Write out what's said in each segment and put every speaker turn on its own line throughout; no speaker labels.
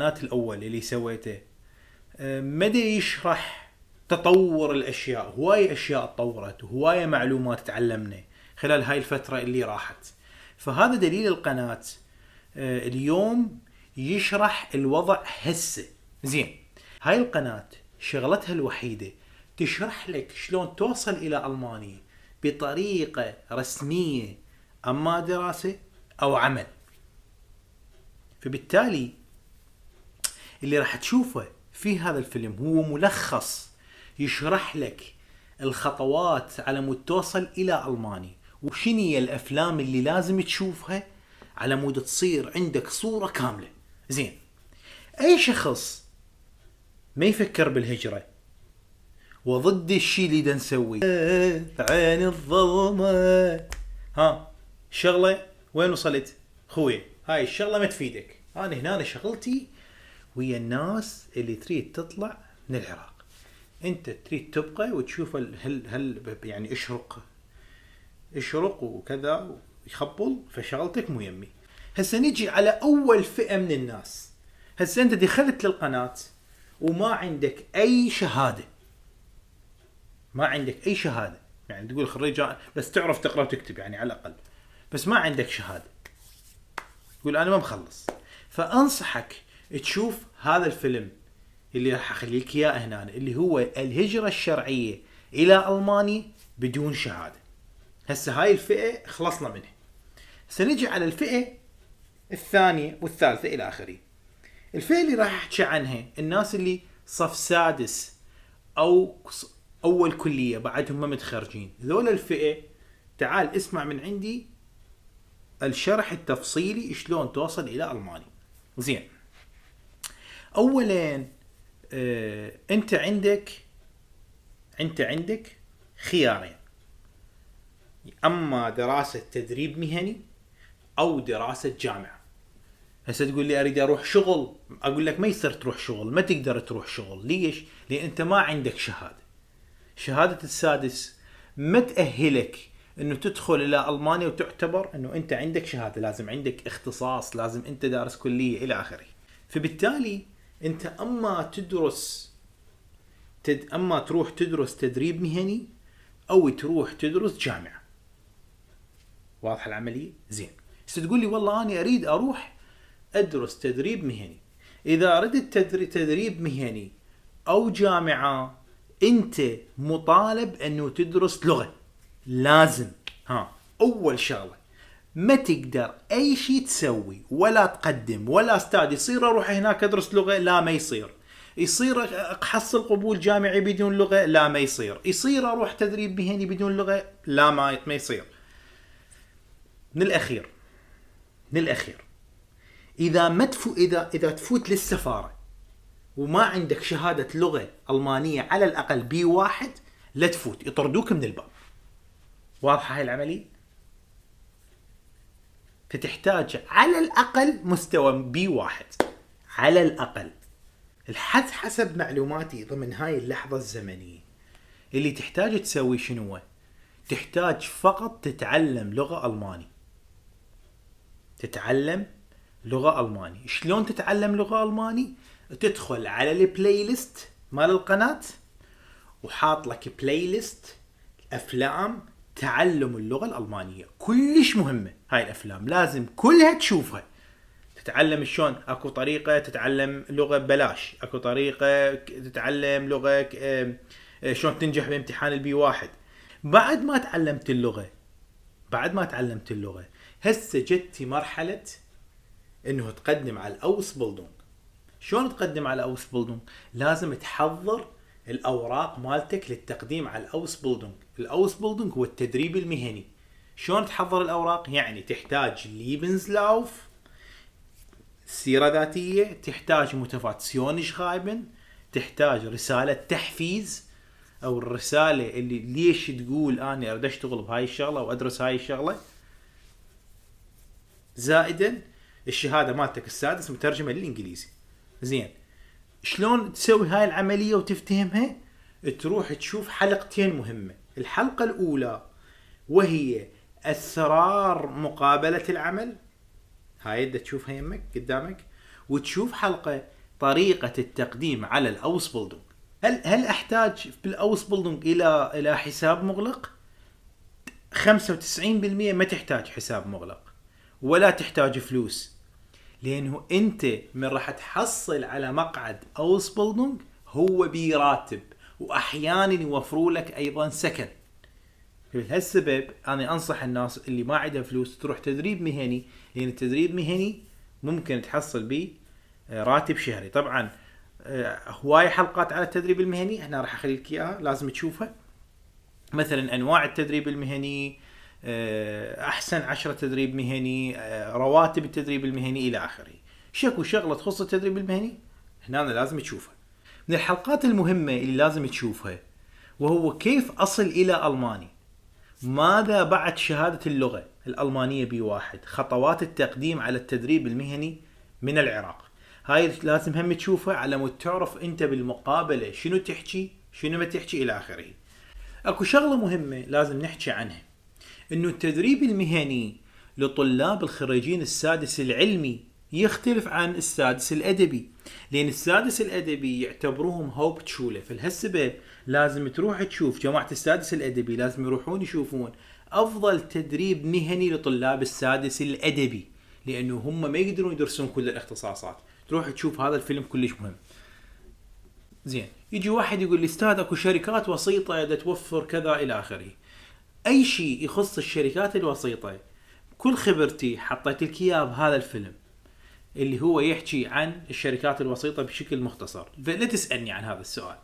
القناة الأول اللي سويته مدى يشرح تطور الأشياء، هواية أشياء تطورت وهواية معلومات تعلمنا خلال هاي الفترة اللي راحت. فهذا دليل القناة اليوم يشرح الوضع هسه. زين، هاي القناة شغلتها الوحيدة تشرح لك شلون توصل إلى ألمانيا بطريقة رسمية، أما دراسة أو عمل. فبالتالي اللي راح تشوفه في هذا الفيلم هو ملخص يشرح لك الخطوات على مود توصل إلى ألمانيا، وشنية الأفلام اللي لازم تشوفها على مود تصير عندك صورة كاملة. زين، أي شخص ما يفكر بالهجرة وضد الشي اللي دا نسوي عين الظلمة، ها شغلة وين وصلت خوي؟ هاي الشغلة ما تفيدك. أنا هنا شغلتي ويا الناس اللي تريد تطلع من العراق. انت تريد تبقى وتشوف هل يعني اشرق وكذا ويخبل، فشغلتك مو يمي. هسه نجي على اول فئة من الناس. هسه انت دخلت للقناة وما عندك اي شهادة، ما عندك اي شهادة، يعني تقول خريج بس تعرف تقرأ وتكتب يعني على الاقل، بس ما عندك شهادة، تقول انا ما مخلص. فانصحك تشوف هذا الفيلم اللي راح اخليك اياه هنا، اللي هو الهجرة الشرعية الى المانيا بدون شهادة. هسه هاي الفئة خلصنا منها. سنجي على الفئة الثانية والثالثة الى اخره. الفئة اللي راح احكي عنها الناس اللي صف سادس او اول كلية بعدهم ما متخرجين. ذول الفئة تعال اسمع من عندي الشرح التفصيلي شلون توصل الى المانيا. زين، اولا انت عندك خيارين، اما دراسة تدريب مهني او دراسة جامعة. هسه تقول لي اريد اروح شغل، اقول لك ما يصير تروح شغل، ما تقدر تروح شغل. ليش؟ لان انت ما عندك شهادة السادس ما تأهلك انه تدخل الى المانيا وتعتبر انه انت عندك شهادة، لازم عندك اختصاص، لازم انت دارس كلية الى اخره. فبالتالي انت اما تروح تدرس تدريب مهني او تروح تدرس جامعة. واضحة العملية؟ زين، تقول لي والله انا اريد اروح ادرس تدريب مهني. اذا اردت تدريب مهني او جامعة انت مطالب انه تدرس لغة. لازم اول شغلة ما تقدر اي شيء تسوي ولا تقدم ولا استاذ يصير اروح هناك ادرس لغة، لا ما يصير احصل قبول جامعي بدون لغة، لا ما يصير اروح تدريب مهني بدون لغة، لا ما يصير. من الاخير اذا تفوت للسفارة وما عندك شهادة لغة ألمانية على الأقل B1 لا تفوت، يطردوك من الباب. واضحة هاي العملية؟ فتحتاج على الأقل مستوى B1 على الأقل. الحد حسب معلوماتي ضمن هاي اللحظة الزمنية اللي تحتاج تسوي شنو؟ تحتاج فقط تتعلم لغة ألماني. شلون تتعلم لغة ألماني؟ تدخل على البلاي ليست مال القناة وحاط لك بلاي ليست أفلام تعلم اللغة الألمانية. كلش مهمة هاي الأفلام، لازم كلها تشوفها. تتعلم شلون، اكو طريقة تتعلم لغة ببلاش، اكو طريقة تتعلم لغة شلون تنجح بامتحان الB1. بعد ما تعلمت اللغة هسه جتي مرحلة انه تقدم على الأوسبيلدونغ. شلون تقدم على الأوسبيلدونغ؟ لازم تحضر الأوراق مالتك للتقديم على الأوسبيلدونغ هو التدريب المهني. شلون تحضر الأوراق؟ يعني تحتاج ليبنزلاوف، سيرة ذاتية، تحتاج موتيفاتسيون شرايبن، تحتاج رسالة تحفيز أو الرسالة اللي ليش تقول أنا أريد أشتغل بهاي الشغلة وأدرس هاي الشغلة. زائدا الشهادة مالتك السادس مترجمة للإنجليزي. زين، شلون تسوي هاي العملية وتفتهمها؟ تروح تشوف حلقتين مهمة. الحلقة الأولى وهي أسرار مقابلة العمل، هاي دا تشوفها يمك قدامك، وتشوف حلقة طريقة التقديم على الأوس بولدونج. هل أحتاج بالأوس بولدونج إلى حساب مغلق؟ 95% ما تحتاج حساب مغلق ولا تحتاج فلوس، لأنه أنت من راح تحصل على مقعد أوس بولدونج هو براتب، وأحيانا يوفروا لك أيضا سكن. لهالسبب أنا أنصح الناس اللي ما عندها فلوس تروح تدريب مهني، لأن التدريب المهني ممكن تحصل به راتب شهري. طبعا هواي حلقات على التدريب المهني احنا راح اخليك اياها لازم تشوفها، مثلا انواع التدريب المهني، احسن 10 تدريب مهني، رواتب التدريب المهني الى اخره. شكو شغله تخص التدريب المهني هنا أنا لازم تشوفها. من الحلقات المهمه اللي لازم تشوفها وهو كيف اصل الى الماني، ماذا بعد شهاده اللغه الالمانيه B1، خطوات التقديم على التدريب المهني من العراق. هاي لازم هم تشوفها على مود تعرف انت بالمقابله شنو تحكي شنو ما تحكي الى اخره. اكو شغله مهمه لازم نحكي عنها، انه التدريب المهني لطلاب الخريجين السادس العلمي يختلف عن السادس الادبي، لان السادس الادبي يعتبروهم هوب تشوله. فلهالسبب لازم تروح تشوف جماعه السادس الادبي لازم يروحون يشوفون افضل تدريب مهني لطلاب السادس الادبي، لانه هم ما يقدرون يدرسون كل الاختصاصات. تروح تشوف هذا الفيلم كلش مهم. زين، يجي واحد يقول لي استاذ اكو شركات وسيطه دا توفر كذا الى اخره. اي شيء يخص الشركات الوسيطه كل خبرتي حطيت لك اياه بهذا الفيلم اللي هو يحكي عن الشركات الوسيطه بشكل مختصر. فلا تسالني عن هذا السؤال.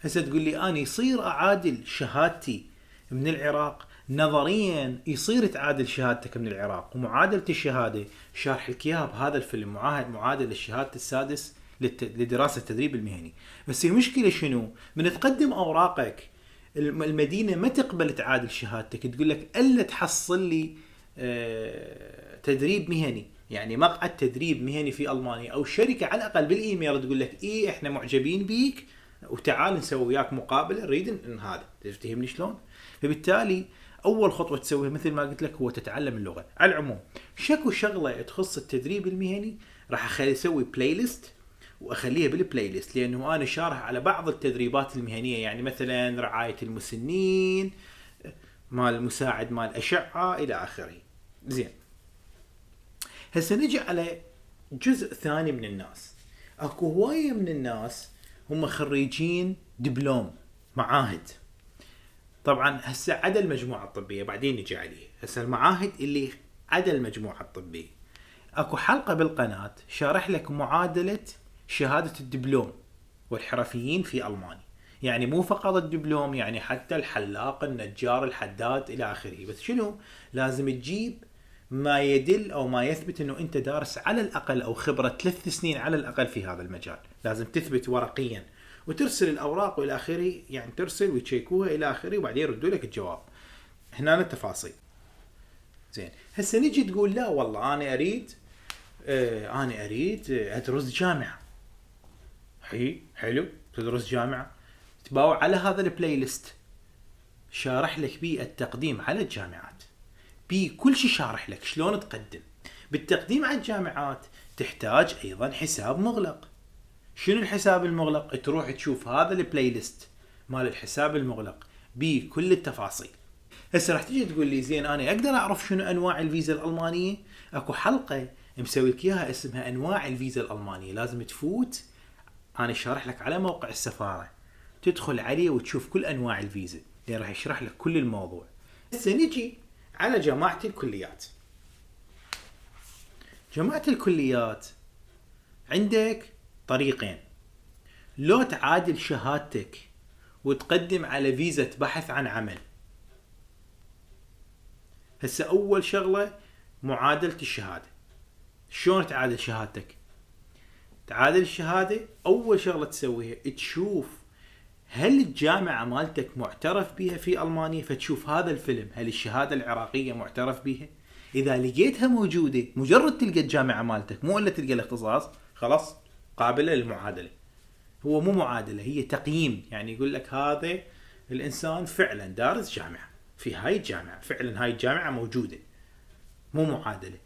هسه تقول لي اني يصير اعادل شهادتي من العراق؟ نظريا يصير تعادل شهادتك من العراق، ومعادله الشهاده شارح لك اياها بهذا الفيلم، معادله الشهاده السادس لدراسه التدريب المهني. بس المشكله شنو؟ من تقدم اوراقك المدينه ما تقبل تعادل شهادتك، تقول لك الا تحصل لي تدريب مهني، يعني مقعد تدريب مهني في المانيا، او شركه على الاقل بالايميل تقول لك ايه احنا معجبين بيك وتعال نسوي وياك مقابله، نريد ان هذا. تفهمني شلون؟ فبالتالي اول خطوه تسويها مثل ما قلت لك هو تتعلم اللغه. على العموم شكو شغله تخص التدريب المهني راح اخلي اسوي بلاي ليست واخليها بالبلاي ليست، لانه انا شارح على بعض التدريبات المهنيه، يعني مثلا رعايه المسنين، مال مساعد مال اشعه الى اخره. زين، هسه نجي على جزء ثاني من الناس. اكو هوايه من الناس هم خريجين دبلوم معاهد. طبعا هسه عدا المجموعه الطبيه بعدين نجي عليه. هسه المعاهد اللي عدا المجموعه الطبيه اكو حلقه بالقناه شارح لك معادله شهاده الدبلوم والحرفيين في المانيا، يعني مو فقط الدبلوم، يعني حتى الحلاق النجار الحداد الى اخره. بس شنو لازم تجيب؟ ما يدل او ما يثبت انه انت دارس على الاقل او خبره 3 سنين على الاقل في هذا المجال. لازم تثبت ورقيا وترسل الاوراق والى اخره، يعني ترسل ويتشيكوها الى اخره وبعدين يردوا لك الجواب. هنا التفاصيل. زين، هسه نجي تقول لا والله انا اريد ادرس جامعه. حلو، تدرس جامعه، تباوع على هذا البلاي ليست شارح لك بيه التقديم على الجامعات، بيه كل شيء شارح لك شلون تقدم. بالتقديم على الجامعات تحتاج ايضا حساب مغلق. شنو الحساب المغلق؟ تروح تشوف هذا البلاي ليست مال الحساب المغلق بيه كل التفاصيل. هسه راح تيجي تقول لي زين انا اقدر اعرف شنو انواع الفيزا الالمانيه؟ اكو حلقه مسوي لك اياها اسمها انواع الفيزا الالمانيه. لازم تفوت، انا شارح لك على موقع السفاره، تدخل عليه وتشوف كل انواع الفيزا اللي راح يشرح لك كل الموضوع. هسه نجي على جامعه الكليات. جامعه الكليات عندك طريقين: لو تعادل شهادتك وتقدم على فيزا بحث عن عمل. هسه اول شغله معادله الشهاده. شلون تعادل شهادتك؟ تعادل الشهاده اول شغله تسويها تشوف هل الجامعه مالتك معترف بها في المانيا، فتشوف هذا الفيلم هل الشهاده العراقيه معترف بها. اذا لقيتها موجوده، مجرد تلقى الجامعه مالتك مو الا تلقى الاختصاص، خلاص قابله للمعادله. هو مو معادله، هي تقييم، يعني يقول لك هذا الانسان فعلا دارس جامعه في هاي الجامعه، فعلا هاي الجامعه موجوده، مو معادله،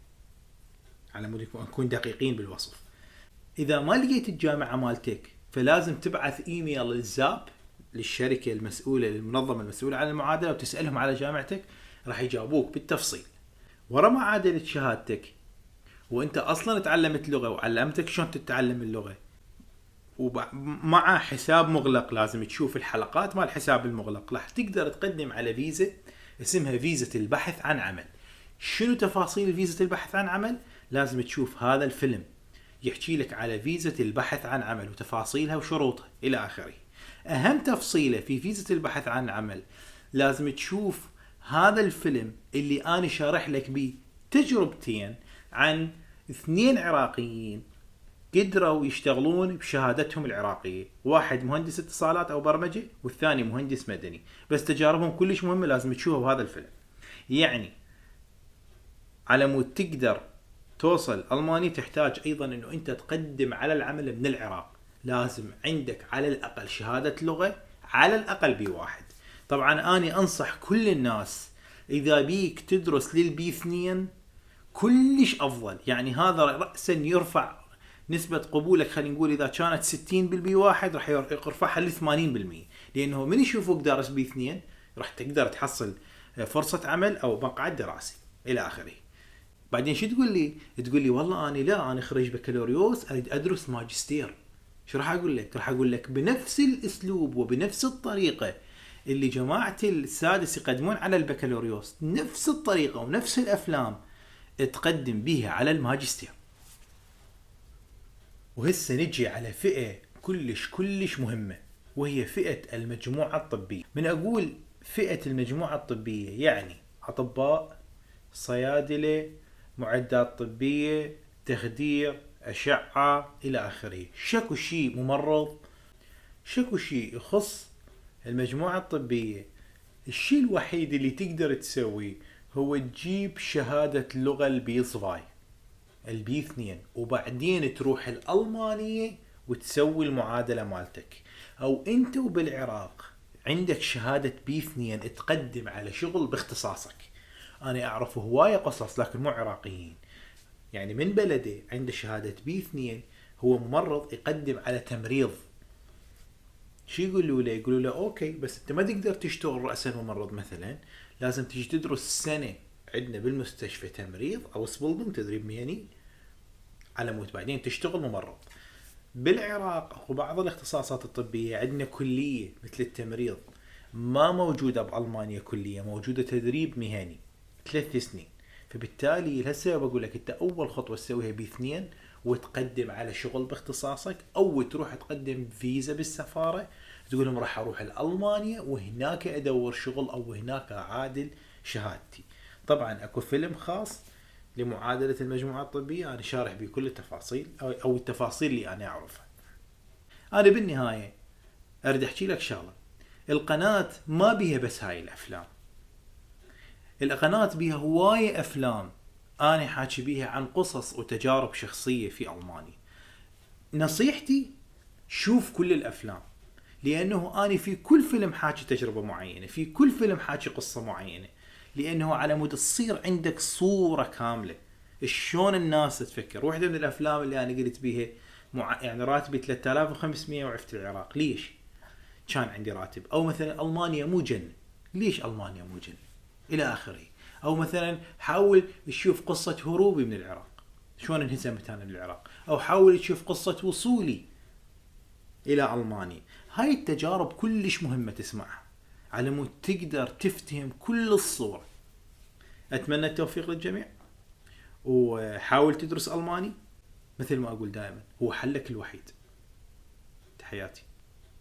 على مود نكون دقيقين بالوصف. اذا ما لقيت الجامعة مالتك فلازم تبعث ايميل للزاب، للشركة المسؤولة، للمنظمة المسؤولة عن المعادلة، وتسألهم على جامعتك. راح يجاوبوك بالتفصيل. ورا معادلة شهادتك وانت اصلا تعلمت لغة وعلمتك شلون تتعلم اللغة، ومع حساب مغلق لازم تشوف الحلقات مال الحساب المغلق، راح تقدر تقدم على فيزا اسمها فيزا البحث عن عمل. شنو تفاصيل فيزا البحث عن عمل؟ لازم تشوف هذا الفيلم يحكي لك على فيزا البحث عن عمل وتفاصيلها وشروطها الى اخره. اهم تفصيلة في فيزا البحث عن عمل لازم تشوف هذا الفيلم اللي انا شارح لك بيه تجربتين عن 2 عراقيين قدروا يشتغلون بشهادتهم العراقية، واحد مهندس اتصالات او برمجة والثاني مهندس مدني، بس تجاربهم كلش مهمة لازم تشوفها بهذا الفيلم. يعني على مود تقدر توصل ألمانيا تحتاج ايضا انه انت تقدم على العمل من العراق، لازم عندك على الاقل شهادة لغة، على الاقل B1. طبعا اني انصح كل الناس اذا بيك تدرس للB2 كلش افضل، يعني هذا رأسا يرفع نسبة قبولك. خلينا نقول اذا كانت 60 بالB1 راح يرفعها ل 80%، لانه من يشوفوك دارس B2 راح تقدر تحصل فرصة عمل او مقعد دراسي الى اخره. بعدين شو تقول لي؟ تقول لي والله انا خريج بكالوريوس اريد ادرس ماجستير. شو راح اقول لك؟ راح اقول لك بنفس الاسلوب وبنفس الطريقة اللي جماعة السادس يقدمون على البكالوريوس، نفس الطريقة ونفس الافلام تقدم بيها على الماجستير. وهسه نجي على فئة كلش مهمة، وهي فئة المجموعة الطبية. من أقول فئة المجموعة الطبية يعني أطباء، صيادلة، معدات طبية، تخدير، أشعة إلى آخره. شكو شيء ممرض، شكو شيء يخص المجموعة الطبية، الشيء الوحيد اللي تقدر تسويه هو تجيب شهادة اللغة البي2 وبعدين تروح الألمانية وتسوي المعادلة مالتك. أو أنت وبالعراق عندك شهادة B2 تقدم على شغل باختصاصك. أنا أعرف هواية قصص لكن مو عراقيين، يعني من بلده عنده شهادة B2 هو ممرض يقدم على تمريض. شو يقولوا له؟ يقولوا له أوكي بس أنت ما تقدر تشتغل رأسا ممرض، مثلا لازم تجي تدرس سنة عندنا بالمستشفى تمريض أو سبلدنج تدريب مهني على مود بعدين تشتغل ممرض. بالعراق وبعض الاختصاصات الطبية عندنا كلية مثل التمريض ما موجودة بألمانيا، كلية موجودة تدريب مهني 3 سنين. فبالتالي لهسه بقول لك انت اول خطوة تسويها B2 وتقدم على شغل باختصاصك، او تروح تقدم فيزا بالسفارة تقول لهم راح اروح لألمانيا وهناك ادور شغل او هناك اعادل شهادتي. طبعا اكو فيلم خاص لمعادلة المجموعة الطبية أنا شارح بكل التفاصيل أو التفاصيل اللي أنا أعرفها. أنا بالنهاية أريد أحكي لك شغلة، القناة ما بيها بس هاي الأفلام، القناة بيها هواية أفلام أنا حاكي بيها عن قصص وتجارب شخصية في ألمانيا. نصيحتي شوف كل الأفلام، لأنه أنا في كل فيلم حاكي تجربة معينة، في كل فيلم حاكي قصة معينة، لأنه على مود تصير عندك صورة كاملة شلون الناس تفكر. واحدة من الأفلام اللي أنا قلت بيها يعني راتبي 3500 وعفت العراق، ليش؟ كان عندي راتب. أو مثلا ألمانيا مو جنة، ليش ألمانيا مو جنة إلى آخره. أو مثلا حاول تشوف قصة هروبي من العراق شلون انهزمت أنا بالعراق، أو حاول تشوف قصة وصولي إلى ألمانيا. هاي التجارب كلش مهمة تسمعها على مود تقدر تفتهم كل الصورة. أتمنى التوفيق للجميع، وحاول تدرس ألماني مثل ما أقول دائما هو حلك الوحيد. تحياتي.